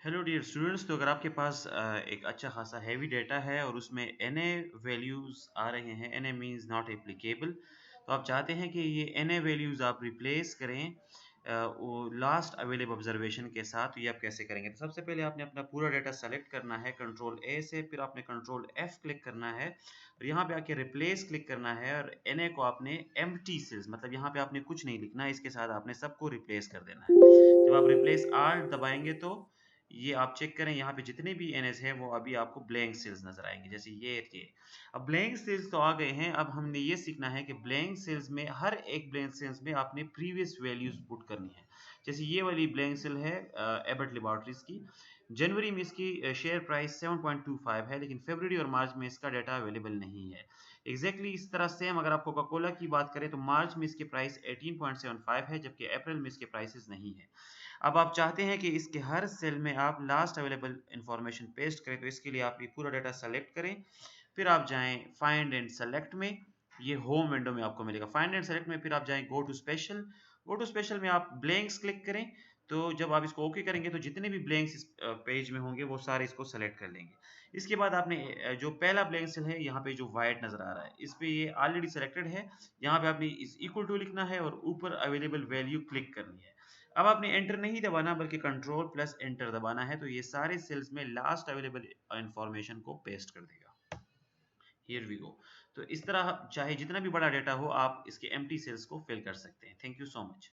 Hello dear students. तो अगर आपके पास एक अच्छा खासा हैवी डेटा है और उसमें एन ए वैल्यूज़ आ रहे हैं, N A means not applicable, तो आप चाहते हैं कि ये एन ए वैल्यूज़ आप रिप्लेस करें वो लास्ट अवेलेबल ऑब्जर्वेशन के साथ। तो ये आप कैसे करेंगे? तो सबसे पहले आपने अपना पूरा डेटा सेलेक्ट करना है कंट्रोल ए से, फिर आपने कंट्रोल एफ क्लिक करना है और यहाँ पे आके रिप्लेस क्लिक करना है और एन ए को आपने एम्प्टी सेल्स, मतलब यहाँ पे आपने कुछ नहीं लिखना है, इसके साथ आपने सबको रिप्लेस कर देना है। जब आप रिप्लेस आल दबाएंगे तो ये आप चेक करें, यहाँ पे जितने भी एनएस है वो अभी आपको ब्लैंक सेल्स नजर आएंगे, जैसे ये। अब ब्लैंक सेल्स तो आ गए हैं। अब हमने ये सीखना है कि ब्लैंक सेल्स में हर एक ब्लैंक सेल्स में आपने प्रीवियस वैल्यूज पुट करनी है। जैसे ये वाली ब्लैंक सेल है एबट लेबोरेटरीज की। जनवरी में इसकी शेयर प्राइस 7.25 है, लेकिन फरवरी और मार्च में इसका डाटा अवेलेबल नहीं है। इस तरह सेम अगर आप कोका कोला की बात करें तो मार्च में इसकी प्राइस 18.75 है, जबकि अप्रैल में इसके प्राइसेस नहीं है। अब आप चाहते हैं कि इसके हर सेल में आप लास्ट अवेलेबल इंफॉर्मेशन पेस्ट करें, तो इसके लिए आप ये पूरा डाटा सेलेक्ट करें, फिर आप जाएं फाइंड एंड सेलेक्ट में। ये होम विंडो में आपको मिलेगा फाइंड एंड सेलेक्ट में, फिर आप जाएं गो टू स्पेशल में आप ब्लैंक्स क्लिक करें। तो जब आप इसको ओके करेंगे तो जितने भी ब्लैंक्स इस पेज में होंगे वो सारे इसको सेलेक्ट कर लेंगे। इसके बाद आपने जो पहला ब्लैंक सेल है, यहाँ पे जो वाइट नजर आ रहा है, इस पे ये ऑलरेडी सेलेक्टेड है। यहाँ पे आपने इस इक्वल टू लिखना है और ऊपर अवेलेबल वैल्यू क्लिक करनी है। अब आपने एंटर नहीं दबाना बल्कि कंट्रोल प्लस एंटर दबाना है, तो ये सारे सेल्स में लास्ट अवेलेबल इंफॉर्मेशन को पेस्ट कर देगा। Here we go. तो इस तरह चाहे जितना भी बड़ा डेटा हो आप इसके एम्प्टी सेल्स को फिल कर सकते हैं। Thank you so much.